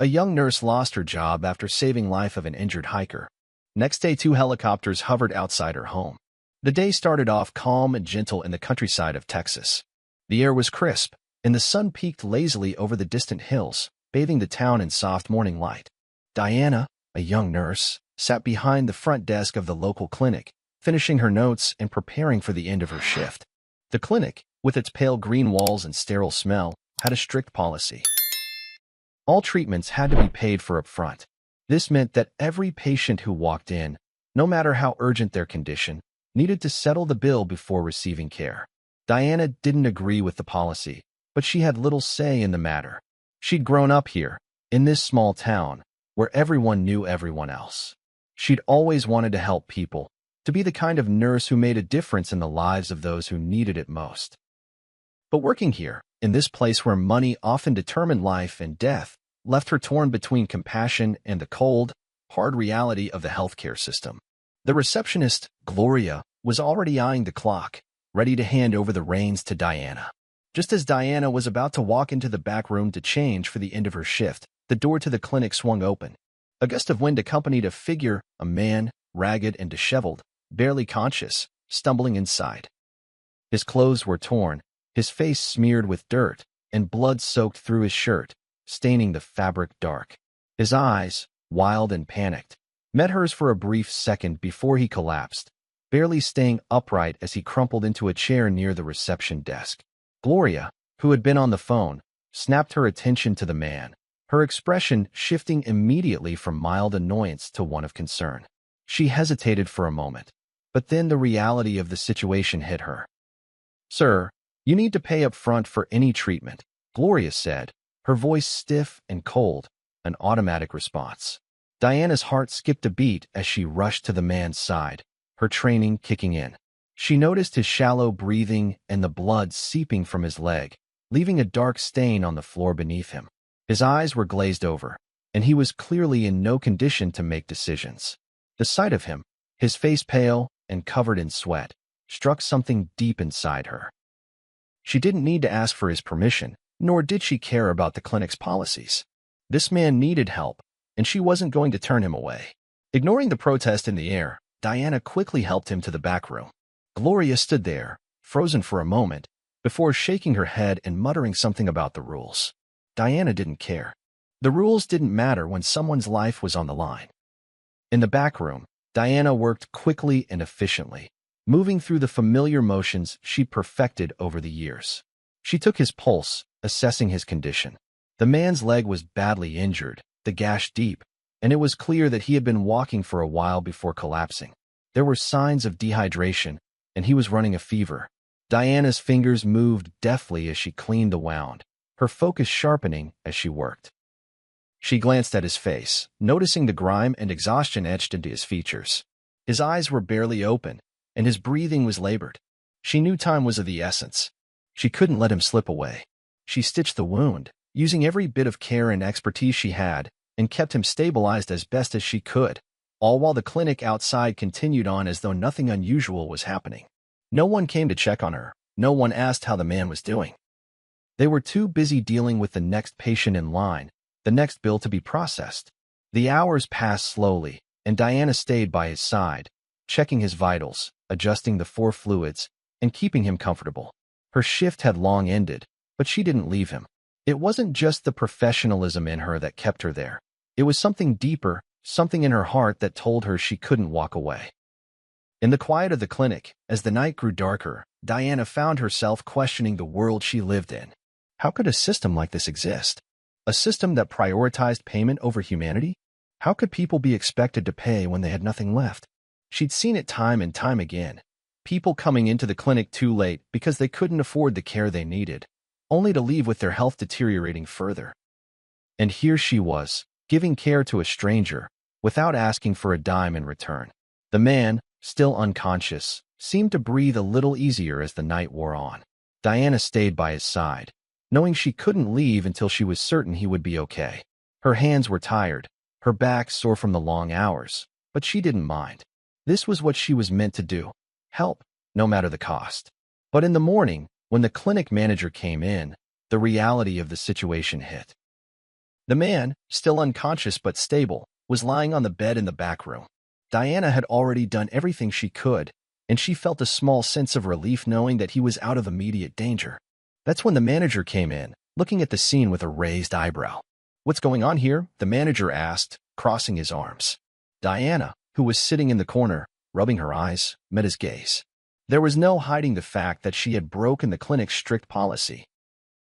A young nurse lost her job after saving life of an injured hiker. Next day, 2 helicopters hovered outside her home. The day started off calm and gentle in the countryside of Texas. The air was crisp, and the sun peeked lazily over the distant hills, bathing the town in soft morning light. Diana, a young nurse, sat behind the front desk of the local clinic, finishing her notes and preparing for the end of her shift. The clinic, with its pale green walls and sterile smell, had a strict policy. All treatments had to be paid for up front. This meant that every patient who walked in, no matter how urgent their condition, needed to settle the bill before receiving care. Diana didn't agree with the policy, but she had little say in the matter. She'd grown up here, in this small town, where everyone knew everyone else. She'd always wanted to help people, to be the kind of nurse who made a difference in the lives of those who needed it most. But working here, in this place where money often determined life and death, left her torn between compassion and the cold, hard reality of the healthcare system. The receptionist, Gloria, was already eyeing the clock, ready to hand over the reins to Diana. Just as Diana was about to walk into the back room to change for the end of her shift, the door to the clinic swung open. A gust of wind accompanied a figure, a man, ragged and disheveled, barely conscious, stumbling inside. His clothes were torn, his face smeared with dirt, and blood soaked through his shirt, staining the fabric dark. His eyes, wild and panicked, met hers for a brief second before he collapsed, barely staying upright as he crumpled into a chair near the reception desk. Gloria, who had been on the phone, snapped her attention to the man, her expression shifting immediately from mild annoyance to one of concern. She hesitated for a moment, but then the reality of the situation hit her. "Sir, you need to pay up front for any treatment," Gloria said, her voice stiff and cold, an automatic response. Diana's heart skipped a beat as she rushed to the man's side, her training kicking in. She noticed his shallow breathing and the blood seeping from his leg, leaving a dark stain on the floor beneath him. His eyes were glazed over, and he was clearly in no condition to make decisions. The sight of him, his face pale and covered in sweat, struck something deep inside her. She didn't need to ask for his permission, nor did she care about the clinic's policies. This man needed help, and she wasn't going to turn him away. Ignoring the protest in the air, Diana quickly helped him to the back room. Gloria stood there, frozen for a moment, before shaking her head and muttering something about the rules. Diana didn't care. The rules didn't matter when someone's life was on the line. In the back room, Diana worked quickly and efficiently, moving through the familiar motions she'd perfected over the years. She took his pulse, assessing his condition. The man's leg was badly injured, the gash deep, and it was clear that he had been walking for a while before collapsing. There were signs of dehydration, and he was running a fever. Diana's fingers moved deftly as she cleaned the wound, her focus sharpening as she worked. She glanced at his face, noticing the grime and exhaustion etched into his features. His eyes were barely open, and his breathing was labored. She knew time was of the essence. She couldn't let him slip away. She stitched the wound, using every bit of care and expertise she had, and kept him stabilized as best as she could, all while the clinic outside continued on as though nothing unusual was happening. No one came to check on her. No one asked how the man was doing. They were too busy dealing with the next patient in line, the next bill to be processed. The hours passed slowly, and Diana stayed by his side, checking his vitals, adjusting the 4 fluids, and keeping him comfortable. Her shift had long ended, but she didn't leave him. It wasn't just the professionalism in her that kept her there. It was something deeper, something in her heart that told her she couldn't walk away. In the quiet of the clinic, as the night grew darker, Diana found herself questioning the world she lived in. How could a system like this exist? A system that prioritized payment over humanity? How could people be expected to pay when they had nothing left? She'd seen it time and time again. People coming into the clinic too late because they couldn't afford the care they needed, only to leave with their health deteriorating further. And here she was, giving care to a stranger, without asking for a dime in return. The man, still unconscious, seemed to breathe a little easier as the night wore on. Diana stayed by his side, knowing she couldn't leave until she was certain he would be okay. Her hands were tired, her back sore from the long hours, but she didn't mind. This was what she was meant to do, help, no matter the cost. But in the morning, when the clinic manager came in, the reality of the situation hit. The man, still unconscious but stable, was lying on the bed in the back room. Diana had already done everything she could, and she felt a small sense of relief knowing that he was out of immediate danger. That's when the manager came in, looking at the scene with a raised eyebrow. "What's going on here?" the manager asked, crossing his arms. Diana, who was sitting in the corner, rubbing her eyes, met his gaze. There was no hiding the fact that she had broken the clinic's strict policy.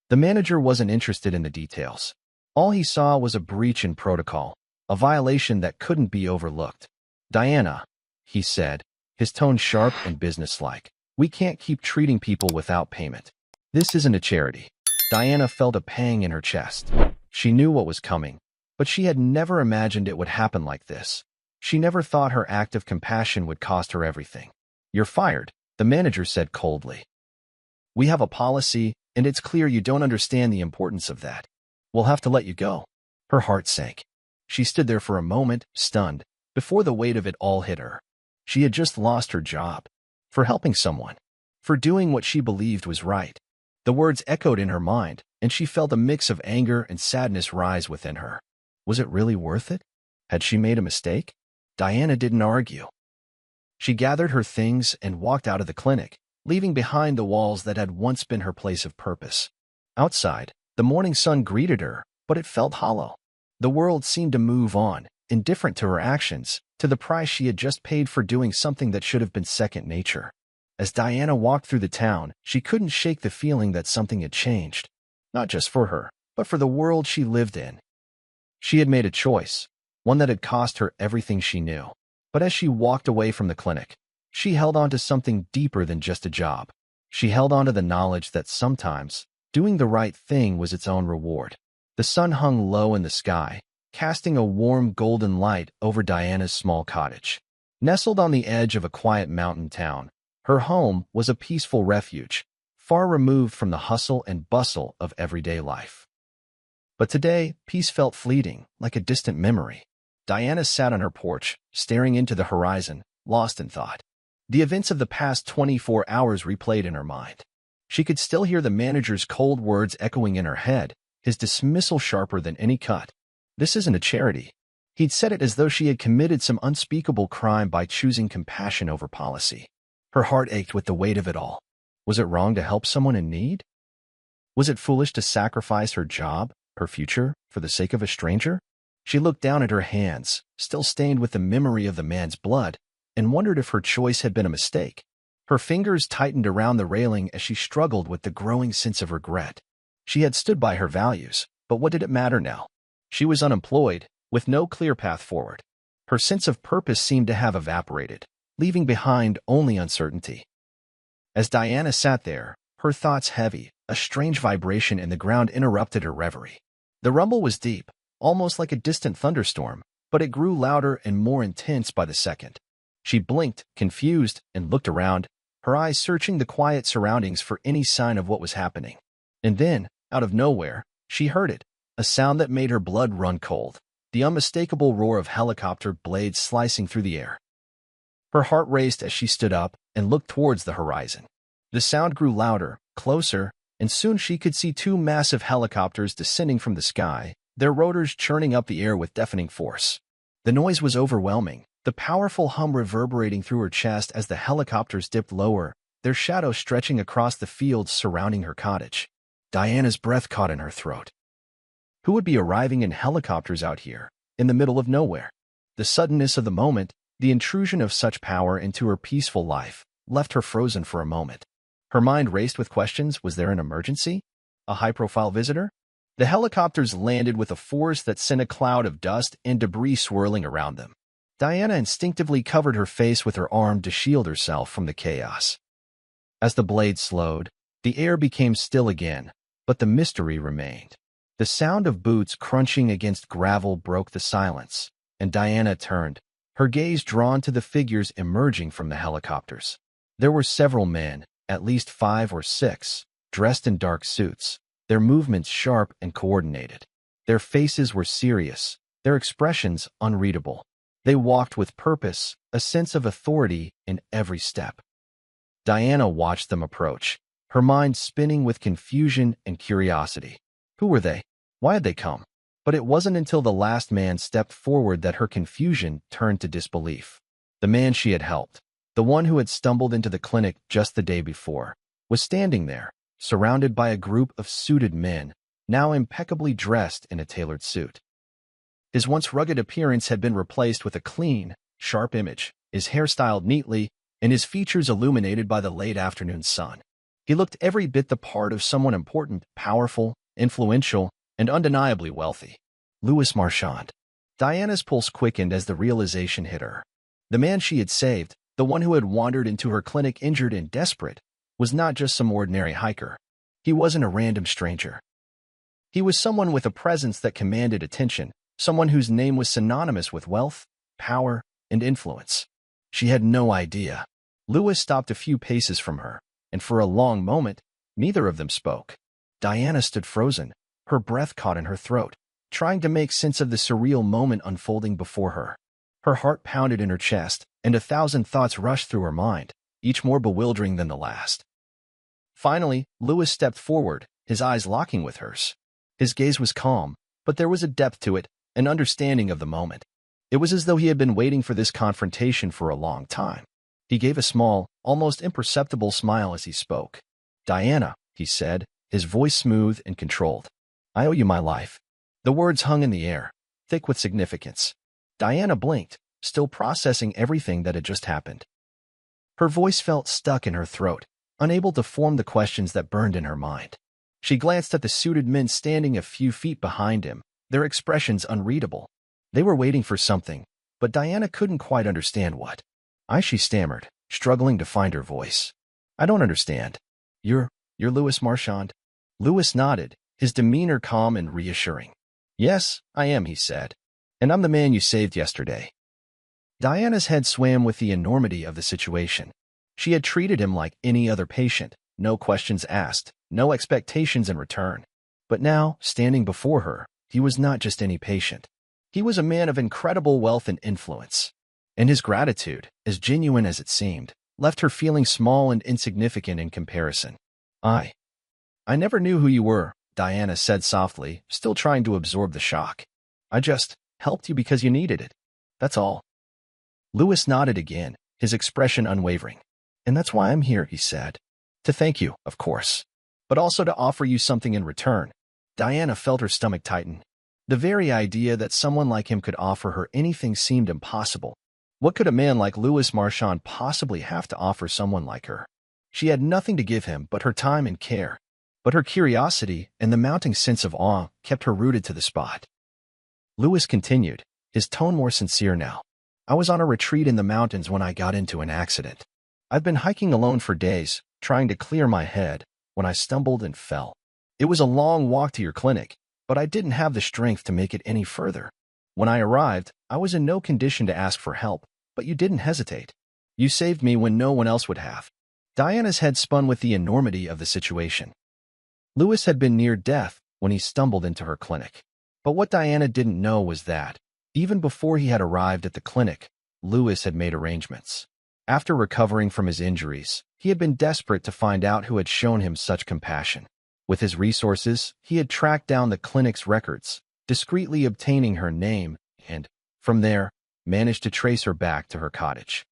The manager wasn't interested in the details. All he saw was a breach in protocol, a violation that couldn't be overlooked. "Diana," he said, his tone sharp and businesslike, "we can't keep treating people without payment. This isn't a charity." Diana felt a pang in her chest. She knew what was coming, but she had never imagined it would happen like this. She never thought her act of compassion would cost her everything. "You're fired," the manager said coldly. "We have a policy, and it's clear you don't understand the importance of that. We'll have to let you go." Her heart sank. She stood there for a moment, stunned, before the weight of it all hit her. She had just lost her job. For helping someone. For doing what she believed was right. The words echoed in her mind, and she felt a mix of anger and sadness rise within her. Was it really worth it? Had she made a mistake? Diana didn't argue. She gathered her things and walked out of the clinic, leaving behind the walls that had once been her place of purpose. Outside, the morning sun greeted her, but it felt hollow. The world seemed to move on, indifferent to her actions, to the price she had just paid for doing something that should have been second nature. As Diana walked through the town, she couldn't shake the feeling that something had changed. Not just for her, but for the world she lived in. She had made a choice, one that had cost her everything she knew. But as she walked away from the clinic, she held on to something deeper than just a job. She held on to the knowledge that sometimes, doing the right thing was its own reward. The sun hung low in the sky, casting a warm golden light over Diana's small cottage. Nestled on the edge of a quiet mountain town, her home was a peaceful refuge, far removed from the hustle and bustle of everyday life. But today, peace felt fleeting, like a distant memory. Diana sat on her porch, staring into the horizon, lost in thought. The events of the past 24 hours replayed in her mind. She could still hear the manager's cold words echoing in her head, his dismissal sharper than any cut. "This isn't a charity." He'd said it as though she had committed some unspeakable crime by choosing compassion over policy. Her heart ached with the weight of it all. Was it wrong to help someone in need? Was it foolish to sacrifice her job, her future, for the sake of a stranger? She looked down at her hands, still stained with the memory of the man's blood, and wondered if her choice had been a mistake. Her fingers tightened around the railing as she struggled with the growing sense of regret. She had stood by her values, but what did it matter now? She was unemployed, with no clear path forward. Her sense of purpose seemed to have evaporated, leaving behind only uncertainty. As Diana sat there, her thoughts heavy, a strange vibration in the ground interrupted her reverie. The rumble was deep, almost like a distant thunderstorm, but it grew louder and more intense by the second. She blinked, confused, and looked around, her eyes searching the quiet surroundings for any sign of what was happening. And then, out of nowhere, she heard it, a sound that made her blood run cold, the unmistakable roar of helicopter blades slicing through the air. Her heart raced as she stood up and looked towards the horizon. The sound grew louder, closer, and soon she could see two massive helicopters descending from the sky, their rotors churning up the air with deafening force. The noise was overwhelming, the powerful hum reverberating through her chest as the helicopters dipped lower, their shadows stretching across the fields surrounding her cottage. Diana's breath caught in her throat. Who would be arriving in helicopters out here, in the middle of nowhere? The suddenness of the moment, the intrusion of such power into her peaceful life, left her frozen for a moment. Her mind raced with questions. Was there an emergency? A high-profile visitor? The helicopters landed with a force that sent a cloud of dust and debris swirling around them. Diana instinctively covered her face with her arm to shield herself from the chaos. As the blade slowed, the air became still again, but the mystery remained. The sound of boots crunching against gravel broke the silence, and Diana turned, her gaze drawn to the figures emerging from the helicopters. There were several men, at least 5 or 6, dressed in dark suits, their movements sharp and coordinated. Their faces were serious, their expressions unreadable. They walked with purpose, a sense of authority in every step. Diana watched them approach, her mind spinning with confusion and curiosity. Who were they? Why had they come? But it wasn't until the last man stepped forward that her confusion turned to disbelief. The man she had helped, the one who had stumbled into the clinic just the day before, was standing there, surrounded by a group of suited men, now impeccably dressed in a tailored suit. His once rugged appearance had been replaced with a clean, sharp image, his hair styled neatly, and his features illuminated by the late afternoon sun. He looked every bit the part of someone important, powerful, influential, and undeniably wealthy. Louis Marchand. Diana's pulse quickened as the realization hit her. The man she had saved, the one who had wandered into her clinic injured and desperate, was not just some ordinary hiker. He wasn't a random stranger. He was someone with a presence that commanded attention, someone whose name was synonymous with wealth, power, and influence. She had no idea. Louis stopped a few paces from her, and for a long moment, neither of them spoke. Diana stood frozen, her breath caught in her throat, trying to make sense of the surreal moment unfolding before her. Her heart pounded in her chest, and 1,000 thoughts rushed through her mind, each more bewildering than the last. Finally, Louis stepped forward, his eyes locking with hers. His gaze was calm, but there was a depth to it, an understanding of the moment. It was as though he had been waiting for this confrontation for a long time. He gave a small, almost imperceptible smile as he spoke. "Diana," he said, his voice smooth and controlled. "I owe you my life." The words hung in the air, thick with significance. Diana blinked, still processing everything that had just happened. Her voice felt stuck in her throat, unable to form the questions that burned in her mind. She glanced at the suited men standing a few feet behind him, their expressions unreadable. They were waiting for something, but Diana couldn't quite understand what. She stammered, struggling to find her voice. "I don't understand. You're Louis Marchand?" Louis nodded, his demeanor calm and reassuring. "Yes, I am," he said. "And I'm the man you saved yesterday." Diana's head swam with the enormity of the situation. She had treated him like any other patient, no questions asked, no expectations in return. But now, standing before her, he was not just any patient. He was a man of incredible wealth and influence. And his gratitude, as genuine as it seemed, left her feeling small and insignificant in comparison. I never knew who you were," Diana said softly, still trying to absorb the shock. "I just helped you because you needed it. That's all." Louis nodded again, his expression unwavering. "And that's why I'm here," he said. "To thank you, of course, but also to offer you something in return." Diana felt her stomach tighten. The very idea that someone like him could offer her anything seemed impossible. What could a man like Louis Marchand possibly have to offer someone like her? She had nothing to give him but her time and care. But her curiosity and the mounting sense of awe kept her rooted to the spot. Louis continued, his tone more sincere now. "I was on a retreat in the mountains when I got into an accident. I've been hiking alone for days, trying to clear my head, when I stumbled and fell. It was a long walk to your clinic, but I didn't have the strength to make it any further. When I arrived, I was in no condition to ask for help, but you didn't hesitate. You saved me when no one else would have." Diana's head spun with the enormity of the situation. Louis had been near death when he stumbled into her clinic. But what Diana didn't know was that, even before he had arrived at the clinic, Louis had made arrangements. After recovering from his injuries, he had been desperate to find out who had shown him such compassion. With his resources, he had tracked down the clinic's records, discreetly obtaining her name, and, from there, managed to trace her back to her cottage.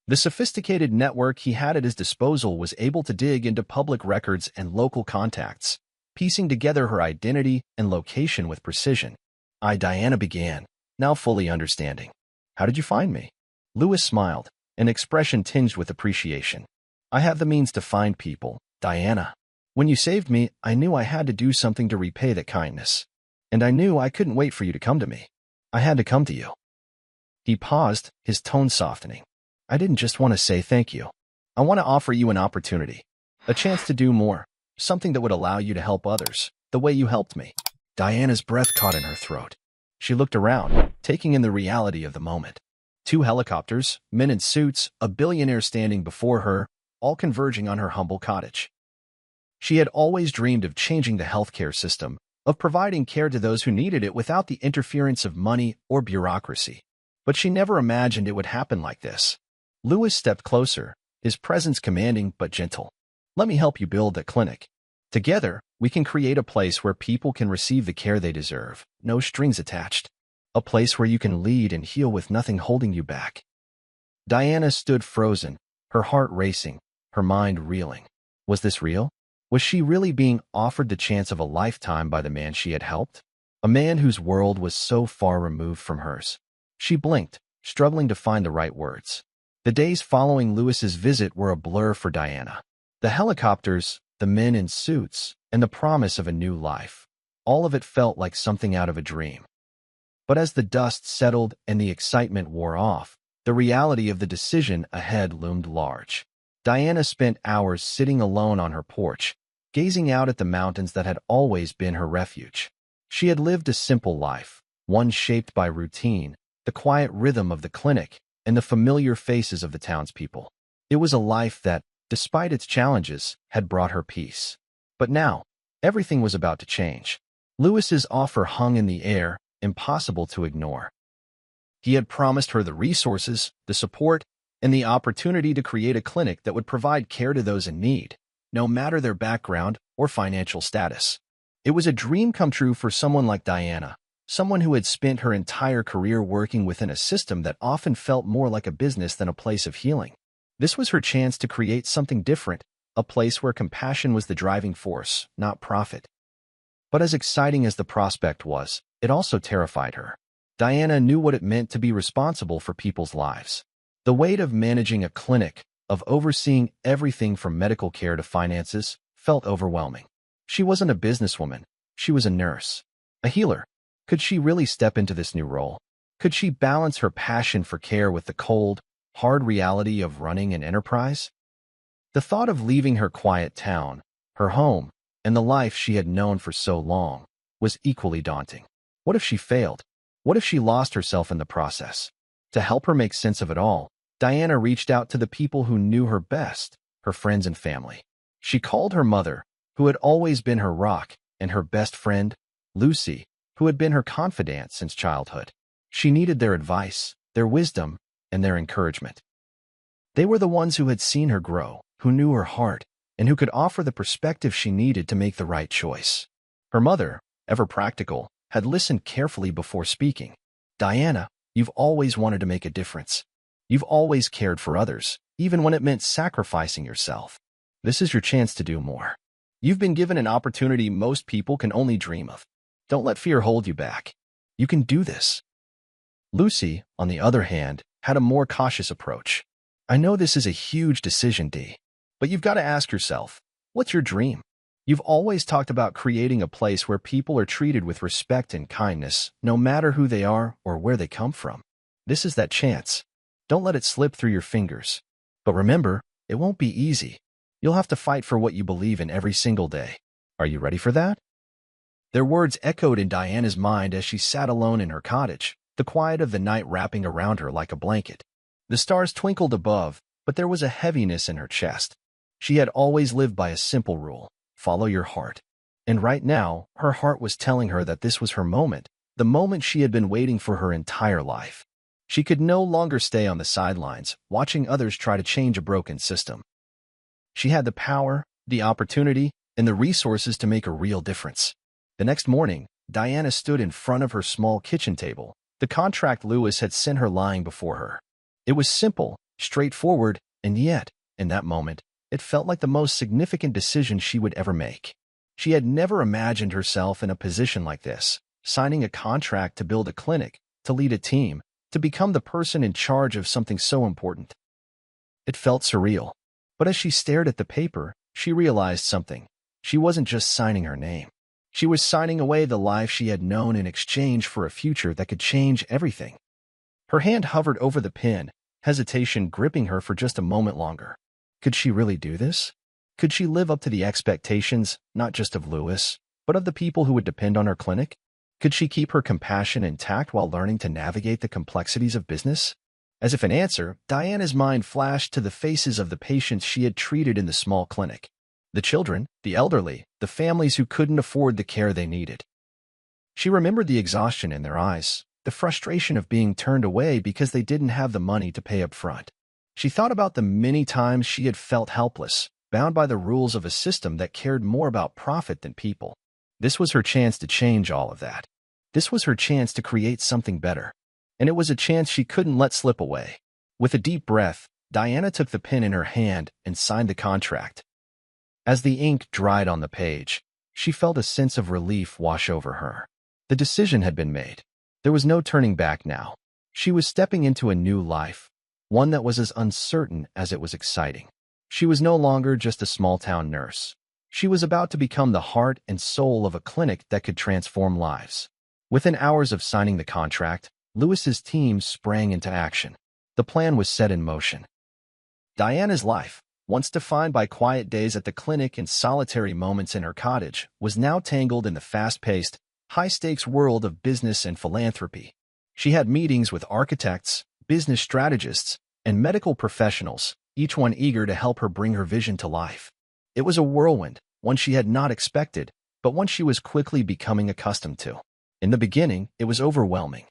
The sophisticated network he had at his disposal was able to dig into public records and local contacts, piecing together her identity and location with precision. Diana began, now fully understanding. "How did you find me?" Louis smiled, an expression tinged with appreciation. "I have the means to find people, Diana. When you saved me, I knew I had to do something to repay that kindness. And I knew I couldn't wait for you to come to me. I had to come to you." He paused, his tone softening. "I didn't just want to say thank you. I want to offer you an opportunity, a chance to do more, something that would allow you to help others, the way you helped me." Diana's breath caught in her throat. She looked around, taking in the reality of the moment. 2 helicopters, men in suits, a billionaire standing before her, all converging on her humble cottage. She had always dreamed of changing the healthcare system, of providing care to those who needed it without the interference of money or bureaucracy. But she never imagined it would happen like this. Louis stepped closer, his presence commanding but gentle. "Let me help you build that clinic. Together, we can create a place where people can receive the care they deserve, no strings attached. A place where you can lead and heal with nothing holding you back. Diana stood frozen, her heart racing, her mind reeling. Was this real? Was she really being offered the chance of a lifetime by the man she had helped? A man whose world was so far removed from hers. She blinked, struggling to find the right words. The days following Lewis's visit were a blur for Diana. The helicopters, the men in suits, and the promise of a new life. All of it felt like something out of a dream. But as the dust settled and the excitement wore off, the reality of the decision ahead loomed large. Diana spent hours sitting alone on her porch, gazing out at the mountains that had always been her refuge. She had lived a simple life, one shaped by routine, the quiet rhythm of the clinic, and the familiar faces of the townspeople. It was a life that, despite its challenges, had brought her peace. But now, everything was about to change. Lewis's offer hung in the air, impossible to ignore. He had promised her the resources, the support, and the opportunity to create a clinic that would provide care to those in need, no matter their background or financial status. It was a dream come true for someone like Diana, someone who had spent her entire career working within a system that often felt more like a business than a place of healing. This was her chance to create something different, a place where compassion was the driving force, not profit. But as exciting as the prospect was, it also terrified her. Diana knew what it meant to be responsible for people's lives. The weight of managing a clinic, of overseeing everything from medical care to finances, felt overwhelming. She wasn't a businesswoman. She was a nurse, a healer. Could she really step into this new role? Could she balance her passion for care with the cold, hard reality of running an enterprise? The thought of leaving her quiet town, her home, and the life she had known for so long was equally daunting. What if she failed? What if she lost herself in the process? To help her make sense of it all, Diana reached out to the people who knew her best, her friends and family. She called her mother, who had always been her rock, and her best friend, Lucy, who had been her confidant since childhood. She needed their advice, their wisdom, and their encouragement. They were the ones who had seen her grow, who knew her heart, and who could offer the perspective she needed to make the right choice. Her mother, ever practical, had listened carefully before speaking. Diana, you've always wanted to make a difference. You've always cared for others, even when it meant sacrificing yourself. This is your chance to do more. You've been given an opportunity most people can only dream of. Don't let fear hold you back. You can do this. Lucy, on the other hand, had a more cautious approach. I know this is a huge decision, Dee, but you've got to ask yourself, what's your dream? You've always talked about creating a place where people are treated with respect and kindness, no matter who they are or where they come from. This is that chance. Don't let it slip through your fingers. But remember, it won't be easy. You'll have to fight for what you believe in every single day. Are you ready for that? Their words echoed in Diana's mind as she sat alone in her cottage, the quiet of the night wrapping around her like a blanket. The stars twinkled above, but there was a heaviness in her chest. She had always lived by a simple rule: follow your heart. And right now, her heart was telling her that this was her moment, the moment she had been waiting for her entire life. She could no longer stay on the sidelines, watching others try to change a broken system. She had the power, the opportunity, and the resources to make a real difference. The next morning, Diana stood in front of her small kitchen table, the contract Lewis had sent her lying before her. It was simple, straightforward, and yet, in that moment, it felt like the most significant decision she would ever make. She had never imagined herself in a position like this, signing a contract to build a clinic, to lead a team, to become the person in charge of something so important. It felt surreal. But as she stared at the paper, she realized something. She wasn't just signing her name. She was signing away the life she had known in exchange for a future that could change everything. Her hand hovered over the pen, hesitation gripping her for just a moment longer. Could she really do this? Could she live up to the expectations, not just of Lewis, but of the people who would depend on her clinic? Could she keep her compassion intact while learning to navigate the complexities of business? As if in answer, Diana's mind flashed to the faces of the patients she had treated in the small clinic. The children, the elderly, the families who couldn't afford the care they needed. She remembered the exhaustion in their eyes, the frustration of being turned away because they didn't have the money to pay up front. She thought about the many times she had felt helpless, bound by the rules of a system that cared more about profit than people. This was her chance to change all of that. This was her chance to create something better. And it was a chance she couldn't let slip away. With a deep breath, Diana took the pen in her hand and signed the contract. As the ink dried on the page, she felt a sense of relief wash over her. The decision had been made. There was no turning back now. She was stepping into a new life, one that was as uncertain as it was exciting. She was no longer just a small-town nurse. She was about to become the heart and soul of a clinic that could transform lives. Within hours of signing the contract, Lewis's team sprang into action. The plan was set in motion. Diana's life, once defined by quiet days at the clinic and solitary moments in her cottage, was now tangled in the fast-paced, high-stakes world of business and philanthropy. She had meetings with architects, business strategists, and medical professionals, each one eager to help her bring her vision to life. It was a whirlwind, one she had not expected, but one she was quickly becoming accustomed to. In the beginning, it was overwhelming.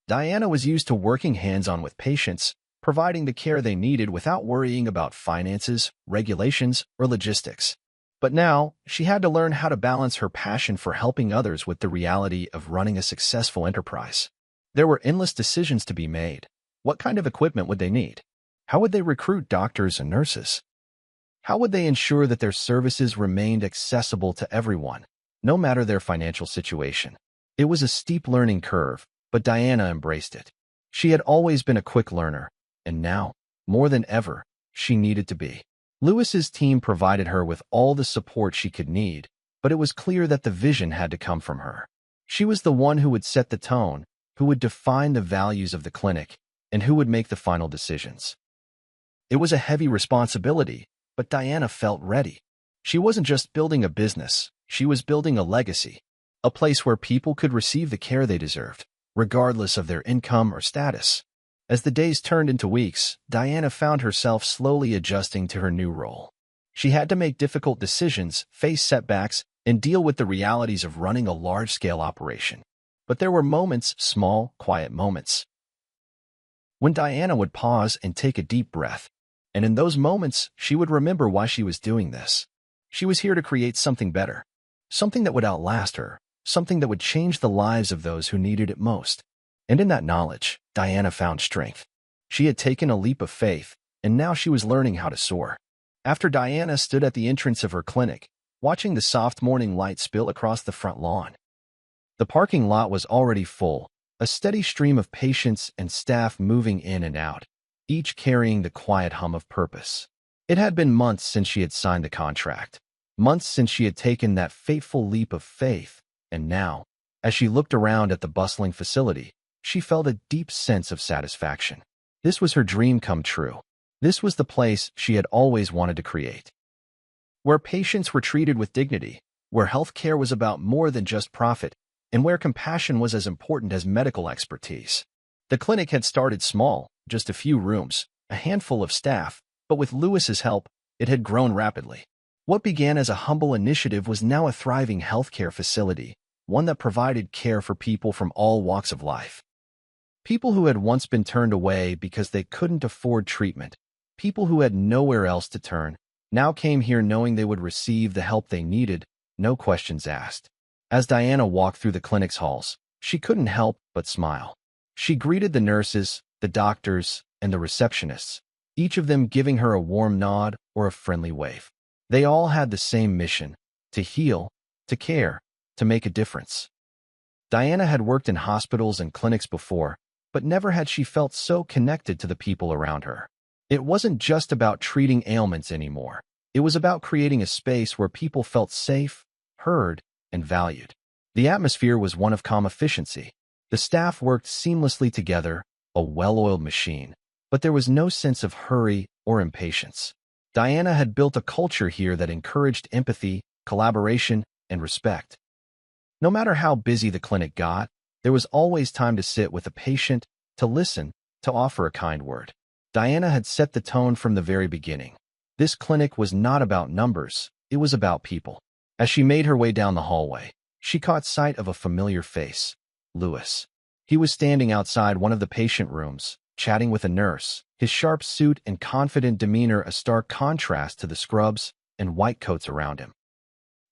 Diana was used to working hands-on with patients, providing the care they needed without worrying about finances, regulations, or logistics. But now, she had to learn how to balance her passion for helping others with the reality of running a successful enterprise. There were endless decisions to be made. What kind of equipment would they need? How would they recruit doctors and nurses? How would they ensure that their services remained accessible to everyone, no matter their financial situation? It was a steep learning curve, but Diana embraced it. She had always been a quick learner, and now, more than ever, she needed to be. Lewis's team provided her with all the support she could need, but it was clear that the vision had to come from her. She was the one who would set the tone, who would define the values of the clinic, and who would make the final decisions. It was a heavy responsibility, but Diana felt ready. She wasn't just building a business, she was building a legacy, a place where people could receive the care they deserved, regardless of their income or status. As the days turned into weeks, Diana found herself slowly adjusting to her new role. She had to make difficult decisions, face setbacks, and deal with the realities of running a large-scale operation. But there were moments, small, quiet moments, when Diana would pause and take a deep breath. And in those moments, she would remember why she was doing this. She was here to create something better, something that would outlast her, something that would change the lives of those who needed it most. And in that knowledge, Diana found strength. She had taken a leap of faith, and now she was learning how to soar. After Diana stood at the entrance of her clinic, watching the soft morning light spill across the front lawn. The parking lot was already full, a steady stream of patients and staff moving in and out, each carrying the quiet hum of purpose. It had been months since she had signed the contract, months since she had taken that fateful leap of faith, and now, as she looked around at the bustling facility, she felt a deep sense of satisfaction. This was her dream come true. This was the place she had always wanted to create, where patients were treated with dignity, where healthcare was about more than just profit, and where compassion was as important as medical expertise. The clinic had started small, just a few rooms, a handful of staff, but with Lewis's help, it had grown rapidly. What began as a humble initiative was now a thriving healthcare facility, one that provided care for people from all walks of life. People who had once been turned away because they couldn't afford treatment, people who had nowhere else to turn, now came here knowing they would receive the help they needed, no questions asked. As Diana walked through the clinic's halls, she couldn't help but smile. She greeted the nurses, the doctors, and the receptionists, each of them giving her a warm nod or a friendly wave. They all had the same mission: to heal, to care, to make a difference. Diana had worked in hospitals and clinics before, but never had she felt so connected to the people around her. It wasn't just about treating ailments anymore. It was about creating a space where people felt safe, heard, and valued. The atmosphere was one of calm efficiency. The staff worked seamlessly together, a well-oiled machine, but there was no sense of hurry or impatience. Diana had built a culture here that encouraged empathy, collaboration, and respect. No matter how busy the clinic got, there was always time to sit with a patient, to listen, to offer a kind word. Diana had set the tone from the very beginning. This clinic was not about numbers, it was about people. As she made her way down the hallway, she caught sight of a familiar face: Lewis. He was standing outside one of the patient rooms, chatting with a nurse, his sharp suit and confident demeanor a stark contrast to the scrubs and white coats around him.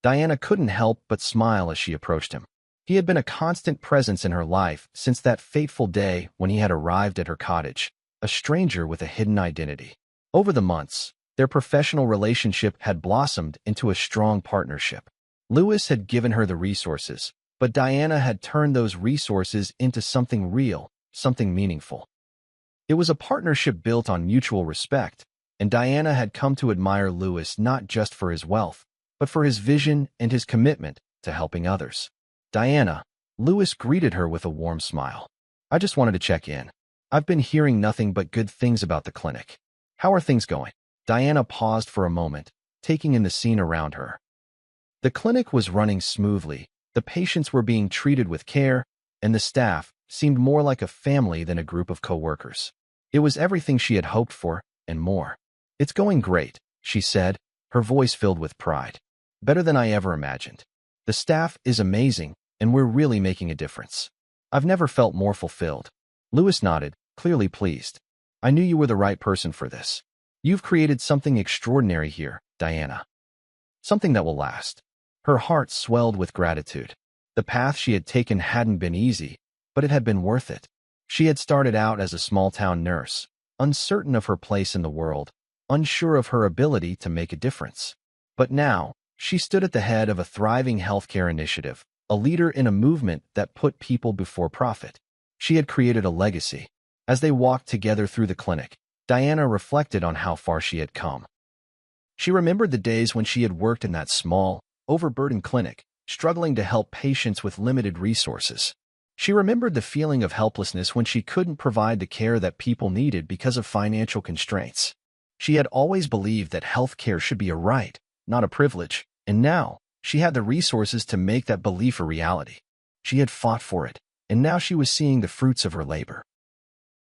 Diana couldn't help but smile as she approached him. He had been a constant presence in her life since that fateful day when he had arrived at her cottage, a stranger with a hidden identity. Over the months, their professional relationship had blossomed into a strong partnership. Lewis had given her the resources, but Diana had turned those resources into something real, something meaningful. It was a partnership built on mutual respect, and Diana had come to admire Lewis not just for his wealth, but for his vision and his commitment to helping others. Diana, Lewis greeted her with a warm smile. I just wanted to check in. I've been hearing nothing but good things about the clinic. How are things going? Diana paused for a moment, taking in the scene around her. The clinic was running smoothly, the patients were being treated with care, and the staff seemed more like a family than a group of co-workers. It was everything she had hoped for, and more. It's going great, she said, her voice filled with pride. Better than I ever imagined. The staff is amazing, and we're really making a difference. I've never felt more fulfilled. Lewis nodded, clearly pleased. I knew you were the right person for this. You've created something extraordinary here, Diana. Something that will last. Her heart swelled with gratitude. The path she had taken hadn't been easy, but it had been worth it. She had started out as a small-town nurse, uncertain of her place in the world, unsure of her ability to make a difference. But now, she stood at the head of a thriving healthcare initiative, a leader in a movement that put people before profit. She had created a legacy. As they walked together through the clinic, Diana reflected on how far she had come. She remembered the days when she had worked in that small, overburdened clinic, struggling to help patients with limited resources. She remembered the feeling of helplessness when she couldn't provide the care that people needed because of financial constraints. She had always believed that healthcare should be a right, not a privilege, and now, she had the resources to make that belief a reality. She had fought for it, and now she was seeing the fruits of her labor.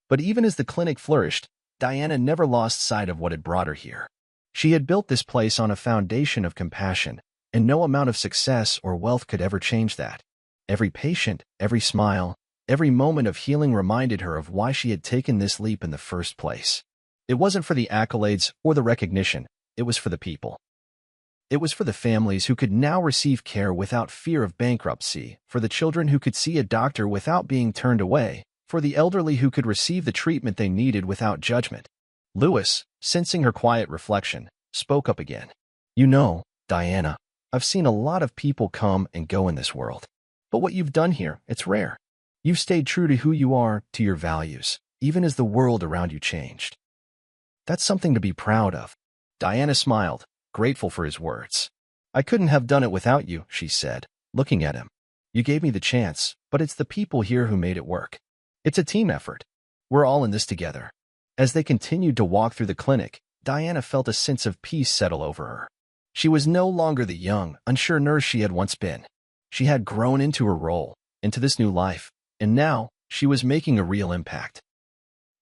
But even as the clinic flourished, Diana never lost sight of what had brought her here. She had built this place on a foundation of compassion, and no amount of success or wealth could ever change that. Every patient, every smile, every moment of healing reminded her of why she had taken this leap in the first place. It wasn't for the accolades or the recognition, it was for the people. It was for the families who could now receive care without fear of bankruptcy, for the children who could see a doctor without being turned away, for the elderly who could receive the treatment they needed without judgment. Lewis, sensing her quiet reflection, spoke up again. You know, Diana, I've seen a lot of people come and go in this world. But what you've done here, it's rare. You've stayed true to who you are, to your values, even as the world around you changed. That's something to be proud of. Diana smiled, grateful for his words. I couldn't have done it without you, she said, looking at him. You gave me the chance, but it's the people here who made it work. It's a team effort. We're all in this together. As they continued to walk through the clinic, Diana felt a sense of peace settle over her. She was no longer the young, unsure nurse she had once been. She had grown into her role, into this new life, and now she was making a real impact.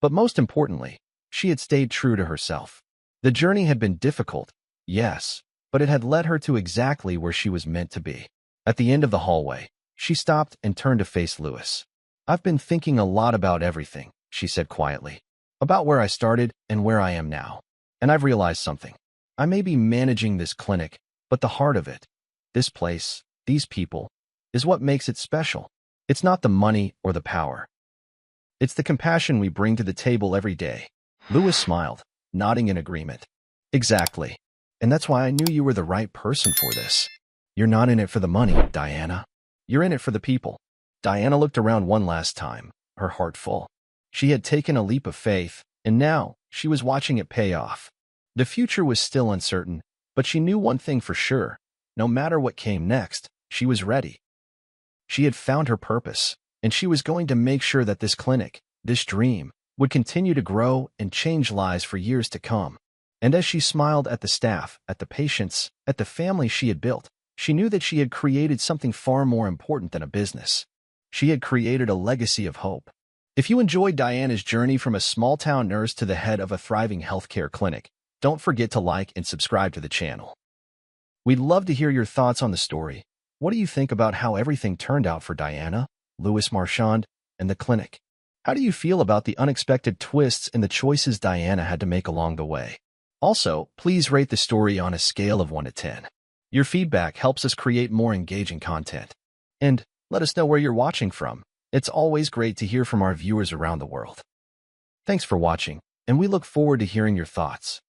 But most importantly, she had stayed true to herself. The journey had been difficult, yes, but it had led her to exactly where she was meant to be. At the end of the hallway, she stopped and turned to face Lewis. I've been thinking a lot about everything, she said quietly, about where I started and where I am now. And I've realized something. I may be managing this clinic, but the heart of it, this place, these people, is what makes it special. It's not the money or the power. It's the compassion we bring to the table every day. Lewis smiled, nodding in agreement. Exactly. And that's why I knew you were the right person for this. You're not in it for the money, Diana. You're in it for the people. Diana looked around one last time, her heart full. She had taken a leap of faith, and now she was watching it pay off. The future was still uncertain, but she knew one thing for sure. No matter what came next, she was ready. She had found her purpose, and she was going to make sure that this clinic, this dream, would continue to grow and change lives for years to come. And as she smiled at the staff, at the patients, at the family she had built, she knew that she had created something far more important than a business. She had created a legacy of hope. If you enjoyed Diana's journey from a small-town nurse to the head of a thriving healthcare clinic, don't forget to like and subscribe to the channel. We'd love to hear your thoughts on the story. What do you think about how everything turned out for Diana, Louis Marchand, and the clinic? How do you feel about the unexpected twists and the choices Diana had to make along the way? Also, please rate the story on a scale of 1 to 10. Your feedback helps us create more engaging content. And let us know where you're watching from. It's always great to hear from our viewers around the world. Thanks for watching, and we look forward to hearing your thoughts.